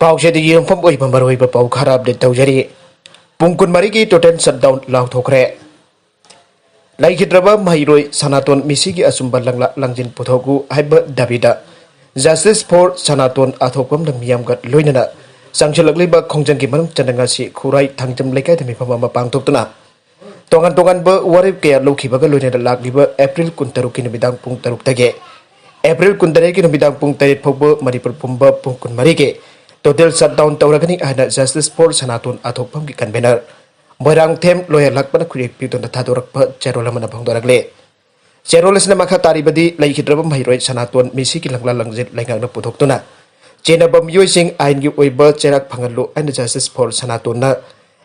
पाउसेदी यंफम ओइबा मरोइबा पाउ खरा अपडेट तौजरी पुंग कुनमरी की टोटल शटडाउन लाउथोखरे लाइखिद्रबा महिरोय सनातन मिसिगी असुंबा लंगला लंजिन पुथोगु हाइबा दाबिदा जस्टिस फॉर सनातन आथोपम मियामगत लोइनना संगछलकलिबा खोंजंगी मनुंग चंदंगासी खुराई थांजम लेकाय मिफमा पांगथोक्तुना तोंगान तोंगानबा वारेब कया लौखिबगा लोइनना लाक्लिबा एप्रिल 13 की नुमिदांग पुंग 3 तगे एप्रिल 13 की नुमिदांग पुंग 3 फौबा मणिपुर पुंबा पुंग कुनमरी के टोटल शटडाउन तौरगनी आना जस्टिस फॉर सनातन आथोपम की कन्वेनर मोइरांग थेम लॉयर लाकपना खुरेक पितोन थादोरकपा चेरोल अमना भंगदोरगले चेरोल असना मखा तारिबदी लैखिद्रब महिरोय सनातन मिसी की लंगला लंजित लैंगांगना पुथोक्तुना चेनबा मियोइसिंग आइनगी ओइबा चेराक फंगलो आना जस्टिस फॉर सनातन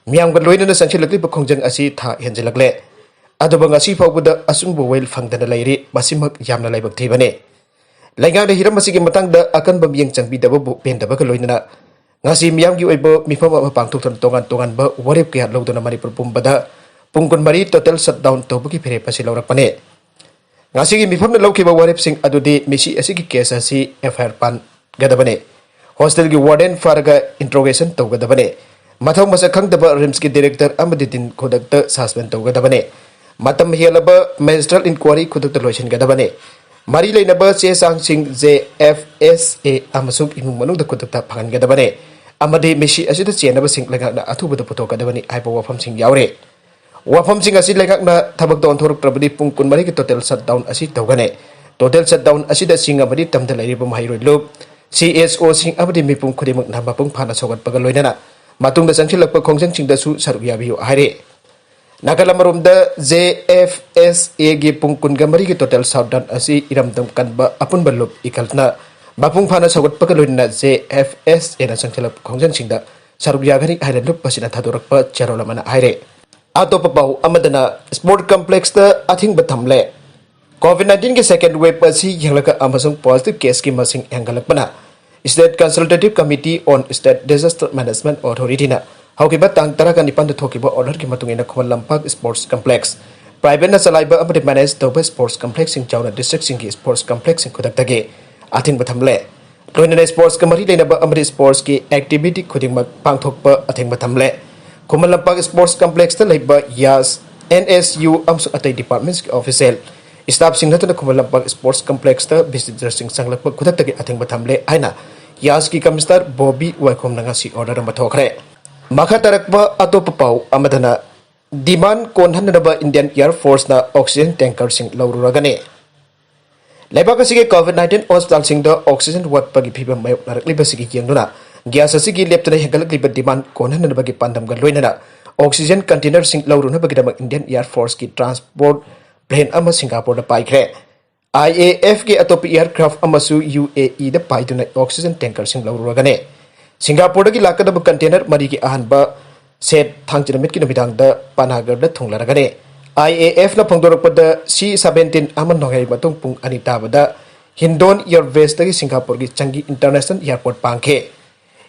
मियामगा लोइनना संगछलकलिबा खोंजंग असि था हेंजलकले अदुबा ngasi फावबदा असुंबो वेल फंगदना लैरि मसिमक यामना लाइबक थेबने लैंगांगना हिरम मसिगी मतंगदा अकनबा मियंग चंगबिदबो पेंदबगा लोइनना ngasi miyamgi oibo mifam ama pangthokthon tongan tongan ba warep kya logdona manipur pumbada pungkun mari total shutdown tobagi phere pasi lawrakpane ngasi gi mifam na lawkiba warep sing adudi misi asigi case asi fir pan gadabane hostel gi warden farga interrogation tawgadabane mathau masa khangdaba rims gi director amadi din khodakta suspend tawgadabane matam helaba magistrate inquiry khodakta loisin gadabane mari leinaba che sang sing JFSA amasuk imung manungda khodakta phangan gadabane amadi misi asida chenaba sing lengakna athubada puthokadabani aiba wafam sing yaure wafam sing asi lengakna thabak don thoruk trabadi pung kun mari ki total shutdown asi tawgane total shutdown asida sing amadi tamda lairiba mahairoi loop CSO sing amadi mipung khudimak namba pung phana sogat pagal loinana matungda sangchilakpa khongjang singda su saruk yabiyo haire Nagalamurumda JFSA gi pung kun gamari ki total shutdown asi iramdam kanba apun balup ikaltna Bapung Pana Sagot Pakaluna JFS and Sankalap Kongan Singda Saruk Yagari Island Loop Pasina Tadorakpa Cherolamana Aire Atopapau Amadana Sport Complex the Athing Batamle COVID-19 की second wave पसी यंगलका अमसंग positive case की मसिंग यंगलकपना State Consultative Committee on State Disaster Management Authority ना हाउकिबा तांग तरह का निपंद थोकिबा order की मतुंगेना खोलंपाक sports complex private ना चलाइबा अमदे manage तोबा sports complex सिंग Chowna district सिंग की स्पोर्ट्स कॉम्प्लेक्स सिंग खुदकतगे आथिंग बथमले लोइनने स्पोर्ट्स के मरी लेनबा अमदे स्पोर्ट्स की एक्टिविटी खुदिंगमक पांगथोकपा आथिंग बथमले खोमलंपाक स्पोर्ट्स कॉम्प्लेक्स त लैबा यास NSU अमसु अतै डिपार्टमेंट्स के ऑफिशियल स्टाफ सिंग नतन खोमलंपाक स्पोर्ट्स कॉम्प्लेक्स त विजिटर सिंग संगलकपा खुदकतगे आथिंग बथमले आइना यास की कमिश्नर बॉबी वाइकोम नंगासी ऑर्डर मथोखरे मखा तरकबा अतोप पाउ अमदना डिमांड कोनहनबा इंडियन एयर फोर्स ना ऑक्सीजन टैंकर सिंग लौरुरगने लेबाक सिगे कोविड-19 हॉस्पिटल सिंग द ऑक्सीजन वाटपगी फिबम मायोक नरकलिबसिगी यंगनुना ग्यास सिगी लेप्तने हेगलकलिबा डिमांड कोनहनबगी पांदमगा लोइनना ऑक्सीजन कंटेनर सिंग लौरुनबगिदमक इंडियन एयर फोर्स की ट्रांसपोर्ट प्लेन अमा सिंगापुर द पाइख्रे IAF के अतोप एयरक्राफ्ट अमसु UAE द पाइदुना ऑक्सीजन टैंकर सिंग लौरुरगने सिंगापुर की लाकदब कंटेनर मरी की अहनबा सेट थांगचिनमित की नमिदांग द पानागर द थुंगलरगने IAF na phangdorokpada C-17 aman nongai matung pung anita bada Hindon Airways tagi Singapore gi Changi International Airport pangkhe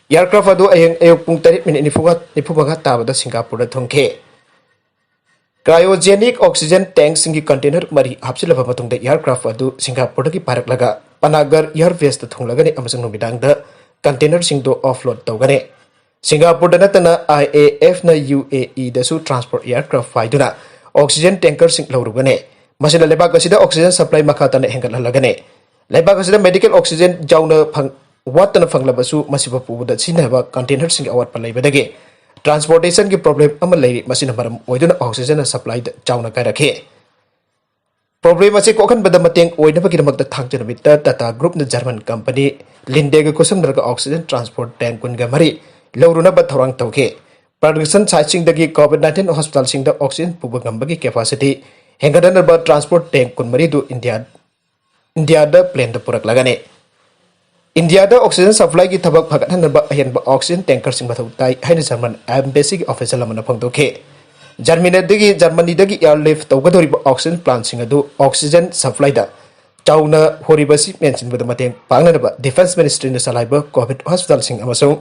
aircraft adu ayeng ayok pung 3 minute nifuga tabada Singapore da thongkhe cryogenic oxygen tank singi container mari hapsilaba matung da aircraft adu Singapore gi paraklaga Panagar Airways da thonglagani amasang nomidang da container sing do offload tawgane Singapore da natana IAF na UAE da su transport aircraft faiduna oxygen tanker सिंग लौरुगने मसिना लेबाक असिदा oxygen supply मखातने हेंगलहलगने लेबाक असिदा medical oxygen जाउना फंग वातन फंगलबसु मसिबा पुबुदा सिनहबा कंटेनर सिंग अवात पलैबदगे ट्रांसपोर्टेशन की प्रॉब्लम अमल लैरि मसिना मरम ओइदुना ऑक्सीजन सप्लाई जाउना कायरखे प्रॉब्लम असे कोखन बदा मतेंग ओइनबगिदमक थांगजनमित टाटा ग्रुप न जर्मन कंपनी लिंडेग कोसंगरगा ऑक्सीजन ट्रांसपोर्ट टैंक कुनगा मरी लौरुनबा थौरांग तौखे Production site sing dagi COVID-19 hospital sing da oxygen pubagambagi capacity hengadanaba transport tank kunmari du India da plane da purak lagane India da oxygen supply gi thabak phagathanaba ahenba oxygen tanker sing bathau tai haina German embassy gi official amana phangdokhe Germany dagi airlift tawgadoriba oxygen plant sing adu oxygen supply da chauna horibasi mention bada mateng pangnaba defense ministry na salaiba covid hospital sing amasung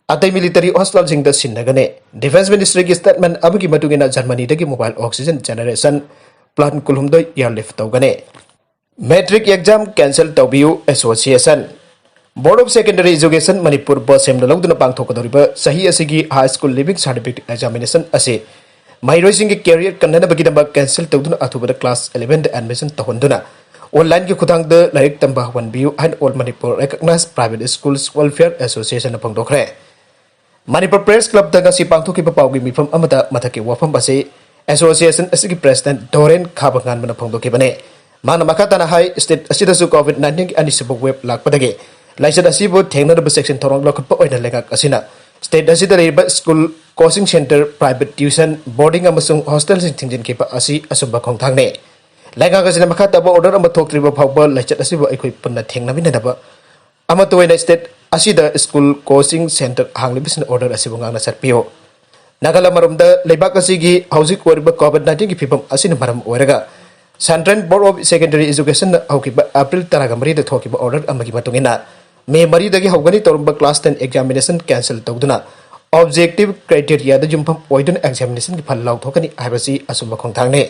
अतै military hospital सिंग द सिन्नगने defence ministry की statement अबगी मतुगिना Germany दगी mobile oxygen generation plant कुलहुमदो airlift तौगने मैट्रिक एग्जाम कैंसिल तौबियु association board of secondary education Manipur BOSEM लौदुना पांगथोकदौरिबा सही असिगी high school leaving certificate examination असे माइरोइसिंग कैरियर कन्ननबगिदमक कैंसिल तौदुना अथुबदा क्लास 11 एडमिशन तहनदुना ऑनलाइन की खुदांग द लाइक तंबा हवनबियु and all Manipur recognised private schools welfare association फोंदोखरे Manipur press club दगा सि पांगथोकिबा पाउगी मिफम अमदा मथके वफम असे एसोसिएशन असिगी प्रेसिडेंट डोरेन खाबंगान मना फोंदोकिबने माना मखाताना हाई स्टेट असिदसु कोविड-19 की अनिसबु वेब लाकपदगे लाइसेंस असिबु थेंगनदब सेक्शन थोरंग लखप ओइना लेगाक असिना स्टेट असिदा लेबा school coaching centre private tuition boarding अमसुंग हॉस्टल सिंग थिंजिन केपा असि असुबा खोंथांगने लेगाक असिना मखाताबा ऑर्डर अमा थोक्त्रिबा फावबा लाइसेंस असिबु अखोइ पुन्ना थेंगनामिनदबा अमा तोइना स्टेट असिदा स्कूल कोचिंग सेंटर हांगलिबिसन ऑर्डर असिबु गांगना सटपियो नागाला मरमदा लेबाक असिगी हौजिक ओरिबा कोविड-19 की फिबम असिना मरम ओरगा central board of secondary education हौकिबा अप्रैल 13 दा थोकिबा ऑर्डर अमगी मतुंगिना मे 3 हौगनी तौरब क्लास 10 एग्जामिनेशन कैंसिल तौदुना ऑब्जेक्टिव क्राइटेरिया द जुम्फम ओइदुन एग्जामिनेशन की फल लाउथोकनी हाइबसी असुब खोंथांगने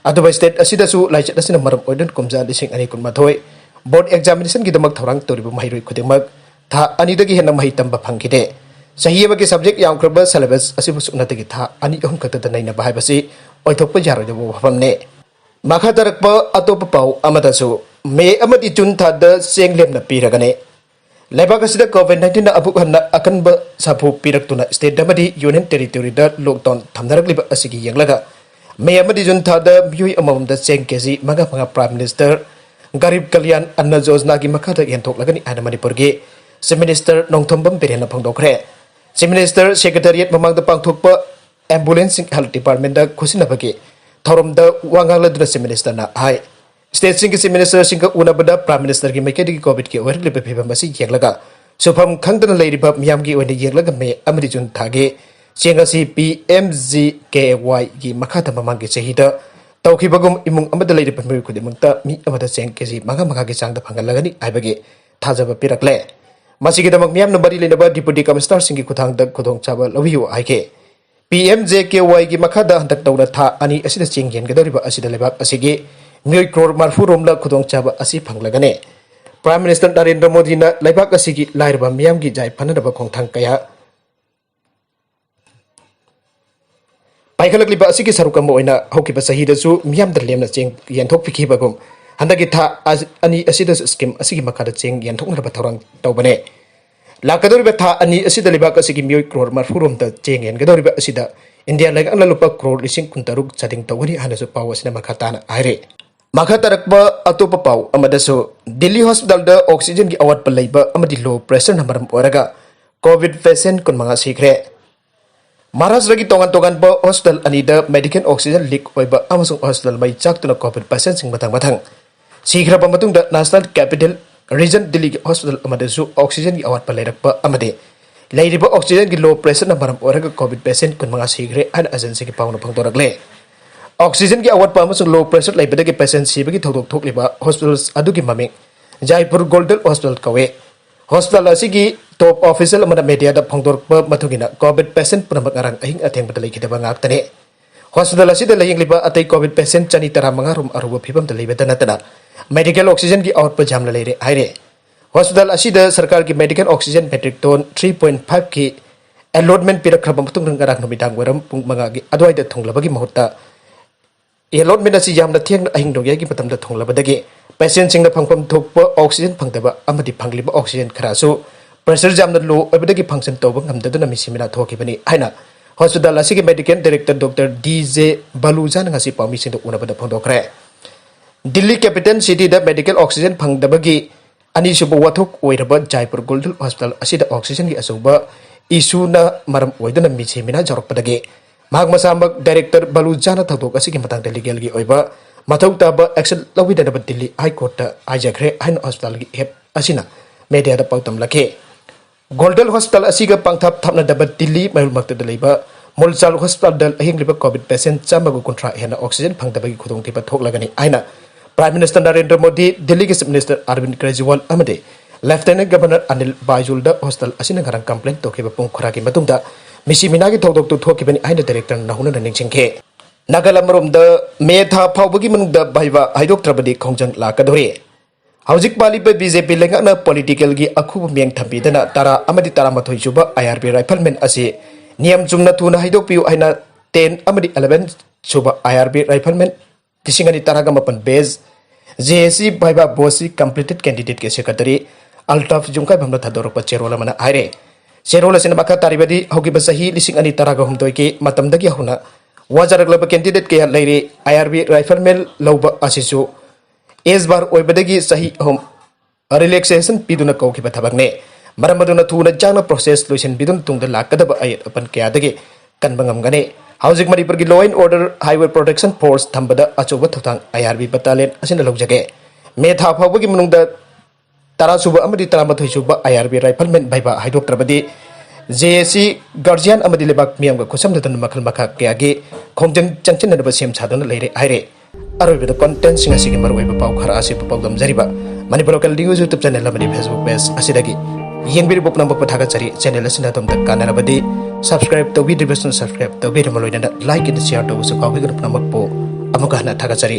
अदुबा स्टेट असिदसु लाइचत असिना मरम ओइदुन कुमजा लिसिंग अनि कुनमाथोय बोर्ड एग्जामिनेशन की दमक थौरांग तौरिबा महिरोइ खुदिमक था अनिदगी हेना महि तंबा फंगिदे सही अमगी सब्जेक्ट यामख्रबा सिलेबस असिबु सुनतगी था अनि अहम खतद नैना बाहाइबसी ओइथोकपा यारोइदबो वफमने मखा तरकपा अतोप पाउ अमदसु मे अमदि जुन थाद सेंगलेमना पीरगने लेबाक असिदा कोविड-19 अबुक हन्ना अकनब साफु पीरक्तुना स्टेट अमदि यूनियन टेरिटोरी द लॉकडाउन थमनरकलिबा असिगी यंगलगा मे अमदि जुन थाद म्युई अममदा चेंग केजी मगा मगा प्राइम मिनिस्टर गरीब कल्याण अन्न योजना की मखादा यंथोकलगनी आना मणिपुर के चीफ मिनिस्टर नोंथोंबम पेरेना फोंदोखरे चीफ मिनिस्टर सेक्रेटरिएट ममांगदा पांगथोकपा एम्बुलेंस हेल्थ डिपार्टमेंट दा खुसिनबगे थौरम द वांगांगलदुना चीफ मिनिस्टर ना हाई state Singh chief minister Singh उनबदा प्राइम मिनिस्टर की मैकेदी कोविड के ओरलिबे फिबम असी येंगलगा सुफम खंगदना लेरिबा मियामगी ओइने येंगलगा मे अमदि जुन थागे चेंगसी PMGKY की मखादा ममांगी चहिदा तौखिबगुम इमुंग अमदा लेरिबा मिरु खुदिमंगता मी अमदा चेंग केजी मगा मगा के चांगदा फंगलगनी आइबगे थाजबा पिरकले मसिगिदमक मियामना बरि लेनबा डिप्यूटी कमिश्नर सिंह की खुथांगदा खुदोंग चाबा लवियो आइके PMJKY की मखादा हंतक तौना था अनि असिदा चेंग येंगदरिबा असिदा लेबाक असिगे मियोई क्रोर मार्फू रोमला खुदोंग चाबा असि फंगलगने प्राइम मिनिस्टर नरेंद्र मोदी ना लेबाक असिगी लाइरबा मियाम की जाय फनदबा खोंथांग कया पाइखलकलिबा असिगी सरुकम ओइना हौकिबा सहीदसु मियाम द लेमना चेंग येंथोक फिखिबगुम हंदगी था अनि असिदा स्कीम असिगी मखादा चेंग येंथोकनरबा थौरंग तौबने लाकदोरिबा था अनि असिदा लेबाक असिगी मियोई क्रोर मार्फू रोम द चेंग येंगदोरिबा असिदा इंडिया लेगांगला लुपा क्रोर लिसिंग कुंतरुक चदिंग तौगनी हानसु पावसना मखाताना आइरे मखा तरकपा अतोप पाउ अमदसु दिल्ली हॉस्पिटल द ऑक्सीजन की अवाट पलैबा अमदि लो प्रेशर नंबरम ओरगा कोविड पेशेंट कुनमंगा सिखरे महाराष्ट्र की तोंगन तोंगन ब हॉस्पिटल अनि द मेडिकल ऑक्सीजन लीक ओइबा अमसुंग हॉस्पिटल मै चाकतुना कोविड पेशेंट सिंग मथंग मथंग सिखरबा मतुंग the national capital region Delhi की हॉस्पिटल अमदसु ऑक्सीजन की अवाट पलैरकपा अमदे लेरिबा ऑक्सीजन की लो प्रेशर नंबरम ओरगा कोविड पेशेंट कुनमंगा सिखरे अन एजेंसी की पाउन फंगदोरगले ऑक्सीजन की अवाट पामसुंग लो प्रेशर लेबदगे पेशेंट सिबगी थौदोक थोकलिबा हॉस्पिटल्स अदुगी ममिंग जयपुर गोल्डन हॉस्पिटल कवे हॉस्पिटल असिगी टॉप ऑफिशियल अमदा मीडिया दा फंगदोरकपा मथुगिना कोविड पेशेंट पुनमक अरंग अहिंग अथेंगबदा लेखिदबा गाक्तने हॉस्पिटल असिदा लेयिंगलिबा अतै कोविड पेशेंट 235 रूम अरुबा फिबम दा लेबदा नतना मेडिकल ऑक्सीजन की आउट पर जामला लेरे हाइरे हॉस्पिटल असिदा सरकार की मेडिकल ऑक्सीजन मेट्रिक टन 3.5 की अलॉटमेंट पिरखरबा मतुंग रंगाराक नुमिदांग वरम पुंग मंगागी अदवाइदा थोंगलबगी महत्ता अलॉटमेंट असी यामना थेंग अहिंग दोगे की मतमदा थोंगलबदगे पेशेंट सिंग फंगफम थोकपा ऑक्सीजन फंगदबा अमदि फंगलिबा ऑक्सीजन खरासु प्रेशर जामना लो अबदगी फंक्शन तौबा ngamdaduna मिसिमिना थोकिबनी हाइना हॉस्पिटल असिगी मेडिकल डायरेक्टर डॉक्टर DJ बालूजान ngasi पामी सिंग उनबदा फंगदोखरे दिल्ली कैपिटल सिटी दा मेडिकल ऑक्सीजन फंगदबगी अनिसुबा वाथोक ओइरबा जयपुर गोल्डन हॉस्पिटल असिदा ऑक्सीजन की असुबा इशूना मरम ओइदना मिसिमिना जरपदगे महाग मसामक डायरेक्टर बालूजाना थौदोक असिगी मतंग लीगल की ओइबा मथौ ताबा एक्शन लविदनबा दिल्ली हाई कोर्ट ता आइजखरे हाइन हॉस्पिटल की हेप असिना मीडिया दा पाउतम लखे गोल्डन हॉस्पिटल असिगा पांगथाप थापनदबा दिल्ली मयुमक्तदा लेबा मुलचाल हॉस्पिटल दल अहिंगलिबा कोविड पेशेंट चामगु कुंट्रा हेना ऑक्सीजन फंगदबगी खुदोंथिबा थोकलगनी आइना प्राइम मिनिस्टर नरेंद्र मोदी दिल्ली के चीफ मिनिस्टर अरविंद केजरीवाल अमदे लेफ्टिनेंट गवर्नर अनिल बाइजुल दा हॉस्पिटल असिना गरंग कंप्लेंट तोखिबा पुंग खुरागी मतुंगदा मिसिमिना की थौदोक तु थोकिबनी आइना डायरेक्टर नहुना निंगसिंखे नागालमरोम द मे था फावबगी मनुंगदा बाइबा हाइदोक्त्रबदी खोंजंग लाकदोरे हौजिक पालिब बीजेपी लेंगना पॉलिटिकल की अखुब मियंग थंबीदना तारा अमदि तारामथोई सुबा आईआरबी राइफलमैन असे नियम चुमना थुना हाइदोपियु हाइना 10 अमदि 11 सुबा आईआरबी राइफलमैन तिसिंगनि तारागा मपन बेज जेएसी बाइबा बोसी कंप्लीटेड कैंडिडेट के सेक्रेटरी अल्ताफ जुंकाय भमना थादोरप चेरोल मना आइरे चेरोल सिन मखा तारिबदि हौगिब सही लिसिंग अनि तारागा हुमदोय के मतमदगी हुना वाजरगलब कैंडिडेट के लेरे आईआरबी राइफलमैन लौब असिसु एज बार ओइबदगी सही होम रिलैक्सेशन पीदुना कौखिबा थबकने मरम मदुना थुना जाना प्रोसेस लोइसन बिदुन तुंगदा लाकदब आयत अपन कयादगे कनबंगमगने हौजिक मणिपुर की law and order highway protection force थंबदा अचौब थौथांग आईआरबी बटालियन असिन लौजगे मे था फावबगी मनुंगदा तरा सुब अमदि तरामथोई सुब आईआरबी राइफलमैन भाइबा हाइदोक्त्रबदि जेएसी गार्जियन अमदि लेबाक मियामगा खुसमदन मखल मखा कयागे खोंजंग चंचननब सेम सादन लेरे हाइरे अरोइबद कंटेंट सिंग असिगे मरुइबा पाउ खरा असिब पाउदम जरिबा Manipur local news YouTube channel अमदि फेसबुक पेज असिदगी येंबिरिबो नंबर पथागा चरी चैनल असिना तम तक कानरबदि सब्सक्राइब तौबि दिबसन सब्सक्राइब तौबि रमलोइना लाइक एंड शेयर तौसु काउबिगन नंबर पो अमुका हना थागा चरी